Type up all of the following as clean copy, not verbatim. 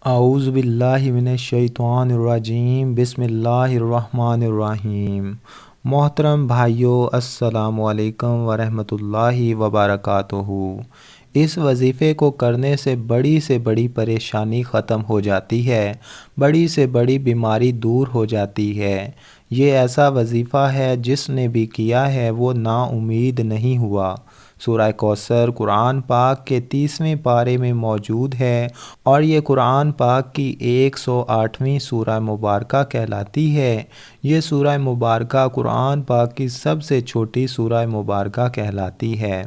اعوذ باللہ من الشیطان الرجیم، بسم اللہ الرحمن الرحیم۔ محترم بھائیو، السلام علیکم ورحمۃ اللہ وبرکاتہ۔ اس وظیفے کو کرنے سے بڑی پریشانی ختم ہو جاتی ہے، بڑی سے بڑی بیماری دور ہو جاتی ہے۔ یہ ایسا وظیفہ ہے جس نے بھی کیا ہے وہ نا امید نہیں ہوا۔ سورہ کوثر قرآن پاک کے 30ویں پارے میں موجود ہے اور یہ قرآن پاک کی 108ویں سورہ مبارکہ کہلاتی ہے۔ یہ سورہ مبارکہ قرآن پاک کی سب سے چھوٹی سورہ مبارکہ کہلاتی ہے۔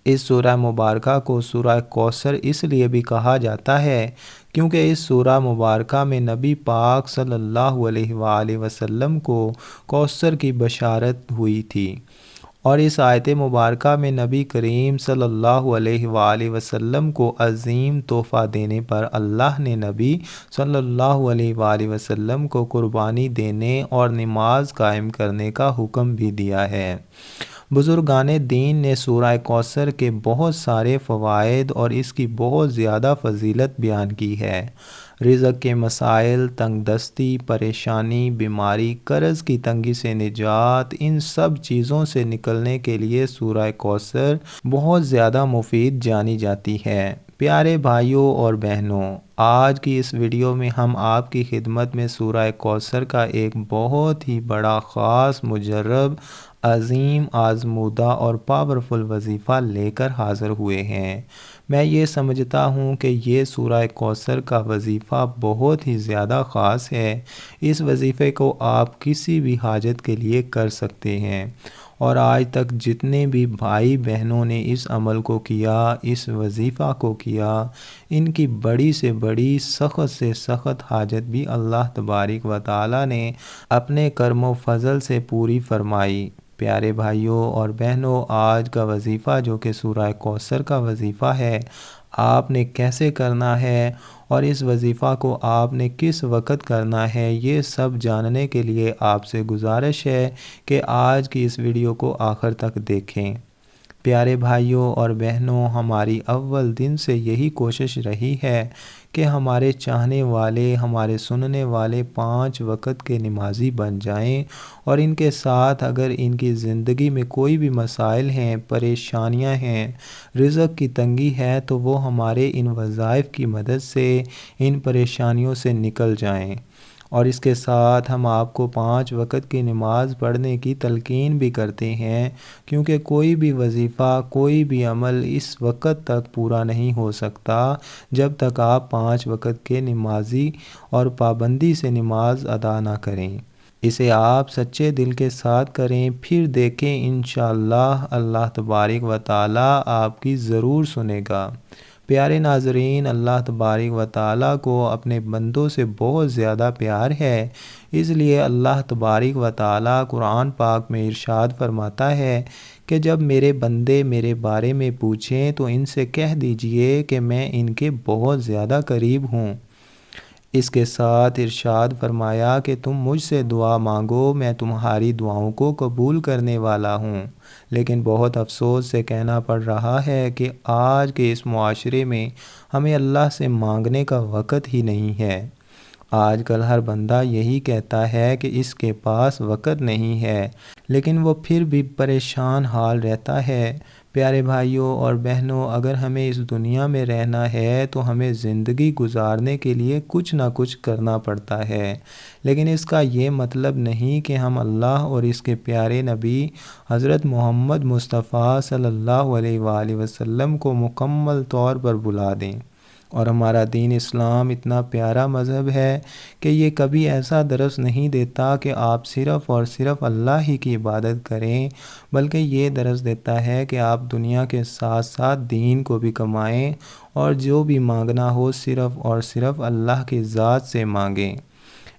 اس سورہ مبارکہ کو سورہ کوثر اس لیے بھی کہا جاتا ہے کیونکہ اس سورہ مبارکہ میں نبی پاک صلی اللہ علیہ وآلہ وسلم کو کوثر کی بشارت ہوئی تھی، اور اس آیت مبارکہ میں نبی کریم صلی اللہ علیہ وآلہ وسلم کو عظیم تحفہ دینے پر اللہ نے نبی صلی اللہ علیہ وآلہ وسلم کو قربانی دینے اور نماز قائم کرنے کا حکم بھی دیا ہے۔ بزرگان دین نے سورہ کوثر کے بہت سارے فوائد اور اس کی بہت زیادہ فضیلت بیان کی ہے۔ رزق کے مسائل، تنگ دستی، پریشانی، بیماری، قرض کی تنگی سے نجات، ان سب چیزوں سے نکلنے کے لیے سورہ کوثر بہت زیادہ مفید جانی جاتی ہے۔ پیارے بھائیوں اور بہنوں، آج کی اس ویڈیو میں ہم آپ کی خدمت میں سورہ کوثر کا ایک بہت ہی بڑا، خاص، مجرب، عظیم، آزمودہ اور پاورفل وظیفہ لے کر حاضر ہوئے ہیں۔ میں یہ سمجھتا ہوں کہ یہ سورہ کوثر کا وظیفہ بہت ہی زیادہ خاص ہے۔ اس وظیفے کو آپ کسی بھی حاجت کے لیے کر سکتے ہیں، اور آج تک جتنے بھی بھائی بہنوں نے اس عمل کو کیا، اس وظیفہ کو کیا، ان کی بڑی سے بڑی، سخت سے سخت حاجت بھی اللہ تبارک و تعالی نے اپنے کرم و فضل سے پوری فرمائی۔ پیارے بھائیوں اور بہنوں، آج کا وظیفہ جو کہ سورہ کوثر کا وظیفہ ہے، آپ نے کیسے کرنا ہے اور اس وظیفہ کو آپ نے کس وقت کرنا ہے، یہ سب جاننے کے لیے آپ سے گزارش ہے کہ آج کی اس ویڈیو کو آخر تک دیکھیں۔ پیارے بھائیوں اور بہنوں، ہماری اول دن سے یہی کوشش رہی ہے کہ ہمارے چاہنے والے، ہمارے سننے والے 5 وقت کے نمازی بن جائیں، اور ان کے ساتھ اگر ان کی زندگی میں کوئی بھی مسائل ہیں، پریشانیاں ہیں، رزق کی تنگی ہے، تو وہ ہمارے ان وظائف کی مدد سے ان پریشانیوں سے نکل جائیں۔ اور اس کے ساتھ ہم آپ کو 5 وقت کی نماز پڑھنے کی تلقین بھی کرتے ہیں، کیونکہ کوئی بھی وظیفہ، کوئی بھی عمل اس وقت تک پورا نہیں ہو سکتا جب تک آپ 5 وقت کے نمازی اور پابندی سے نماز ادا نہ کریں۔ اسے آپ سچے دل کے ساتھ کریں، پھر دیکھیں انشاءاللہ اللہ تبارک و تعالی آپ کی ضرور سنے گا۔ پیارے ناظرین، اللہ تبارک و تعالیٰ کو اپنے بندوں سے بہت زیادہ پیار ہے، اس لیے اللہ تبارک و تعالیٰ قرآن پاک میں ارشاد فرماتا ہے کہ جب میرے بندے میرے بارے میں پوچھیں تو ان سے کہہ دیجئے کہ میں ان کے بہت زیادہ قریب ہوں۔ اس کے ساتھ ارشاد فرمایا کہ تم مجھ سے دعا مانگو، میں تمہاری دعاؤں کو قبول کرنے والا ہوں۔ لیکن بہت افسوس سے کہنا پڑ رہا ہے کہ آج کے اس معاشرے میں ہمیں اللہ سے مانگنے کا وقت ہی نہیں ہے۔ آج کل ہر بندہ یہی کہتا ہے کہ اس کے پاس وقت نہیں ہے، لیکن وہ پھر بھی پریشان حال رہتا ہے۔ پیارے بھائیوں اور بہنوں، اگر ہمیں اس دنیا میں رہنا ہے تو ہمیں زندگی گزارنے کے لیے کچھ نہ کچھ کرنا پڑتا ہے، لیکن اس کا یہ مطلب نہیں کہ ہم اللہ اور اس کے پیارے نبی حضرت محمد مصطفیٰ صلی اللہ علیہ وآلہ وسلم کو مکمل طور پر بھلا دیں۔ اور ہمارا دین اسلام اتنا پیارا مذہب ہے کہ یہ کبھی ایسا درس نہیں دیتا کہ آپ صرف اور صرف اللہ ہی کی عبادت کریں، بلکہ یہ درس دیتا ہے کہ آپ دنیا کے ساتھ ساتھ دین کو بھی کمائیں، اور جو بھی مانگنا ہو صرف اور صرف اللہ کی ذات سے مانگیں۔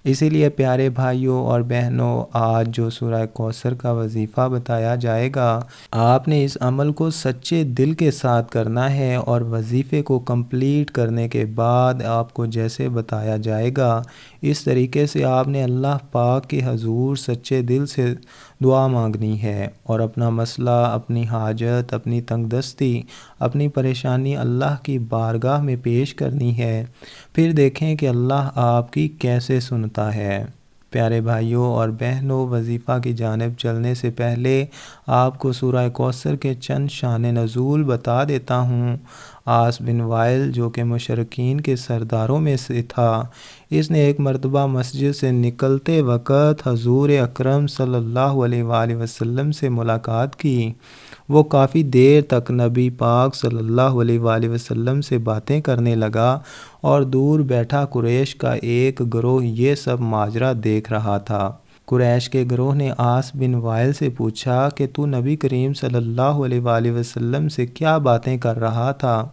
اسی لیے پیارے بھائیوں اور بہنوں، آج جو سورہ کوثر کا وظیفہ بتایا جائے گا، آپ نے اس عمل کو سچے دل کے ساتھ کرنا ہے، اور وظیفے کو کمپلیٹ کرنے کے بعد آپ کو جیسے بتایا جائے گا اس طریقے سے آپ نے اللہ پاک کے حضور سچے دل سے دعا مانگنی ہے، اور اپنا مسئلہ، اپنی حاجت، اپنی تنگ دستی، اپنی پریشانی اللہ کی بارگاہ میں پیش کرنی ہے۔ پھر دیکھیں کہ اللہ آپ کی کیسے سنتا ہے۔ پیارے بھائیوں اور بہنوں، وظیفہ کی جانب چلنے سے پہلے آپ کو سورہ کوثر کے چند شان نزول بتا دیتا ہوں۔ عاص بن وائل جو کہ مشرکین کے سرداروں میں سے تھا، اس نے ایک مرتبہ مسجد سے نکلتے وقت حضور اکرم صلی اللہ علیہ وآلہ وسلم سے ملاقات کی۔ وہ کافی دیر تک نبی پاک صلی اللہ علیہ وآلہ وسلم سے باتیں کرنے لگا اور دور بیٹھا قریش کا ایک گروہ یہ سب ماجرا دیکھ رہا تھا۔ قریش کے گروہ نے عاص بن وائل سے پوچھا کہ تو نبی کریم صلی اللہ علیہ وآلہ وسلم سے کیا باتیں کر رہا تھا؟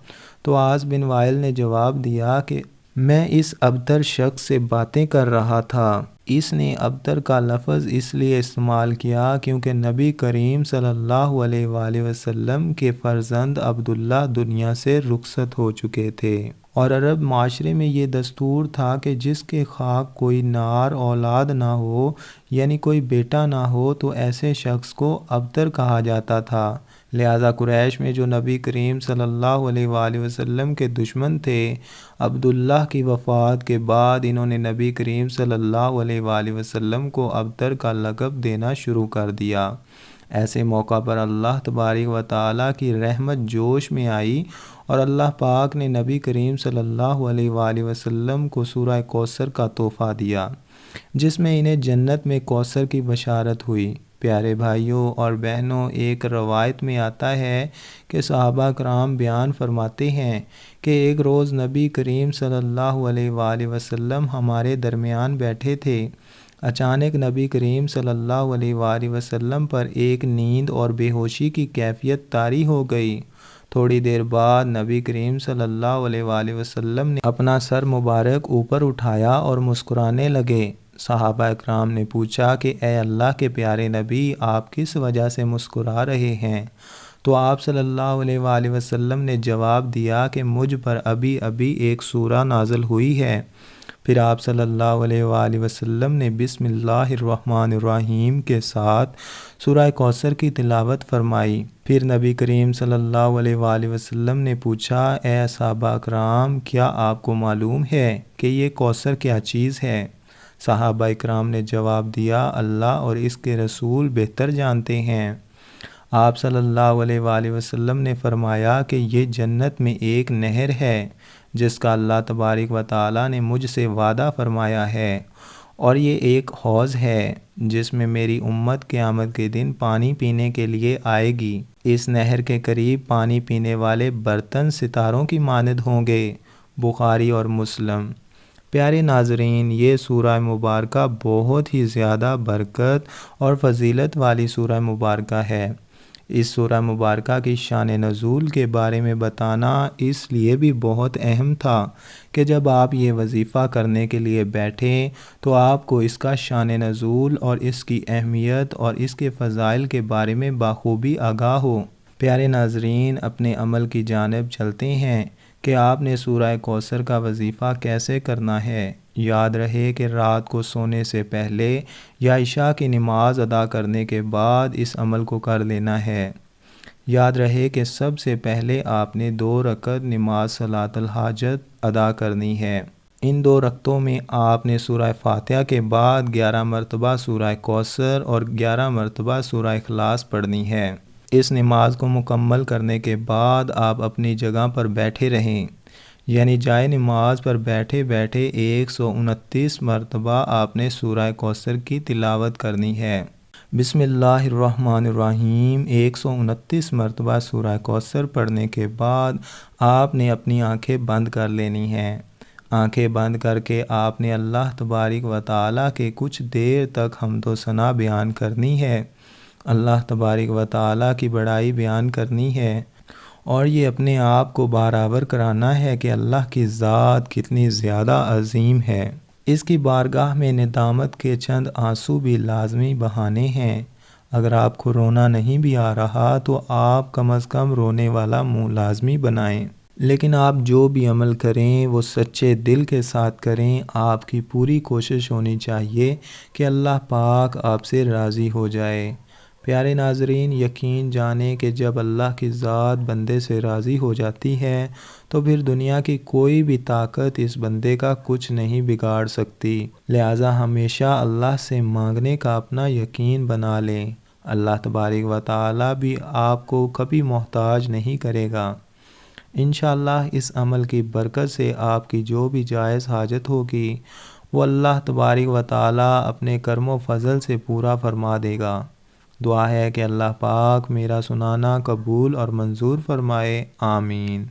تو عاص بن وائل نے جواب دیا کہ میں اس ابتر شخص سے باتیں کر رہا تھا۔ اس نے ابتر کا لفظ اس لیے استعمال کیا کیونکہ نبی کریم صلی اللہ علیہ وآلہ وسلم کے فرزند عبداللہ دنیا سے رخصت ہو چکے تھے، اور عرب معاشرے میں یہ دستور تھا کہ جس کے خاک کوئی نار اولاد نہ ہو، یعنی کوئی بیٹا نہ ہو، تو ایسے شخص کو ابتر کہا جاتا تھا۔ لہٰذا قریش میں جو نبی کریم صلی اللہ علیہ وآلہ وسلم کے دشمن تھے، عبداللہ کی وفات کے بعد انہوں نے نبی کریم صلی اللہ علیہ وآلہ وسلم کو ابتر کا لقب دینا شروع کر دیا۔ ایسے موقع پر اللہ تبارک و تعالیٰ کی رحمت جوش میں آئی اور اللہ پاک نے نبی کریم صلی اللہ علیہ وآلہ وسلم کو سورہ کوثر کا تحفہ دیا، جس میں انہیں جنت میں کوثر کی بشارت ہوئی۔ پیارے بھائیوں اور بہنوں، ایک روایت میں آتا ہے کہ صحابہ کرام بیان فرماتے ہیں کہ ایک روز نبی کریم صلی اللہ علیہ وآلہ وسلم ہمارے درمیان بیٹھے تھے۔ اچانک نبی کریم صلی اللہ علیہ وآلہ وسلم پر ایک نیند اور بے ہوشی کی کیفیت طاری ہو گئی۔ تھوڑی دیر بعد نبی کریم صلی اللہ علیہ وآلہ وسلم نے اپنا سر مبارک اوپر اٹھایا اور مسکرانے لگے۔ صحابہ اکرام نے پوچھا کہ اے اللہ کے پیارے نبی، آپ کس وجہ سے مسکرا رہے ہیں؟ تو آپ صلی اللہ علیہ وآلہ وسلم نے جواب دیا کہ مجھ پر ابھی ابھی ایک سورہ نازل ہوئی ہے۔ پھر آپ صلی اللہ علیہ وآلہ وسلم نے بسم اللہ الرحمن الرحیم کے ساتھ سورہ کوثر کی تلاوت فرمائی۔ پھر نبی کریم صلی اللہ علیہ وآلہ وسلم نے پوچھا، اے صحابہ اکرام، کیا آپ کو معلوم ہے کہ یہ کوثر کیا چیز ہے؟ صحابہ اکرام نے جواب دیا، اللہ اور اس کے رسول بہتر جانتے ہیں۔ آپ صلی اللہ علیہ وآلہ وسلم نے فرمایا کہ یہ جنت میں ایک نہر ہے جس کا اللہ تبارک و تعالیٰ نے مجھ سے وعدہ فرمایا ہے، اور یہ ایک حوض ہے جس میں میری امت قیامت کے دن پانی پینے کے لیے آئے گی۔ اس نہر کے قریب پانی پینے والے برتن ستاروں کی مانند ہوں گے۔ بخاری اور مسلم۔ پیارے ناظرین، یہ سورہ مبارکہ بہت ہی زیادہ برکت اور فضیلت والی سورہ مبارکہ ہے۔ اس سورہ مبارکہ کی شان نزول کے بارے میں بتانا اس لیے بھی بہت اہم تھا کہ جب آپ یہ وظیفہ کرنے کے لیے بیٹھیں تو آپ کو اس کا شان نزول اور اس کی اہمیت اور اس کے فضائل کے بارے میں بخوبی آگاہ ہو۔ پیارے ناظرین، اپنے عمل کی جانب چلتے ہیں کہ آپ نے سورہ کوثر کا وظیفہ کیسے کرنا ہے۔ یاد رہے کہ رات کو سونے سے پہلے یا عشاء کی نماز ادا کرنے کے بعد اس عمل کو کر لینا ہے۔ یاد رہے کہ سب سے پہلے آپ نے 2 رکعت نماز صلاۃ الحاجت ادا کرنی ہے۔ ان 2 رکعتوں میں آپ نے سورہ فاتحہ کے بعد 11 مرتبہ سورہ کوثر اور 11 مرتبہ سورہ اخلاص پڑھنی ہے۔ اس نماز کو مکمل کرنے کے بعد آپ اپنی جگہ پر بیٹھے رہیں، یعنی جائے نماز پر بیٹھے بیٹھے 129 مرتبہ آپ نے سورہ کوثر کی تلاوت کرنی ہے۔ بسم اللہ الرحمن الرحیم 129 مرتبہ سورہ کوثر پڑھنے کے بعد آپ نے اپنی آنکھیں بند کر لینی ہیں۔ آنکھیں بند کر کے آپ نے اللہ تبارک و تعالیٰ کے کچھ دیر تک حمد و ثنا بیان کرنی ہے، اللہ تبارک و تعالیٰ کی بڑائی بیان کرنی ہے، اور یہ اپنے آپ کو برابر کرانا ہے کہ اللہ کی ذات کتنی زیادہ عظیم ہے۔ اس کی بارگاہ میں ندامت کے چند آنسو بھی لازمی بہانے ہیں۔ اگر آپ کو رونا نہیں بھی آ رہا تو آپ کم از کم رونے والا منہ لازمی بنائیں، لیکن آپ جو بھی عمل کریں وہ سچے دل کے ساتھ کریں۔ آپ کی پوری کوشش ہونی چاہیے کہ اللہ پاک آپ سے راضی ہو جائے۔ پیارے ناظرین، یقین جانیں کہ جب اللہ کی ذات بندے سے راضی ہو جاتی ہے تو پھر دنیا کی کوئی بھی طاقت اس بندے کا کچھ نہیں بگاڑ سکتی۔ لہٰذا ہمیشہ اللہ سے مانگنے کا اپنا یقین بنا لیں۔ اللہ تبارک و تعالیٰ بھی آپ کو کبھی محتاج نہیں کرے گا۔ انشاءاللہ اس عمل کی برکت سے آپ کی جو بھی جائز حاجت ہوگی وہ اللہ تبارک و تعالیٰ اپنے کرم و فضل سے پورا فرما دے گا۔ دعا ہے کہ اللہ پاک میرا سنانا قبول اور منظور فرمائے، آمین۔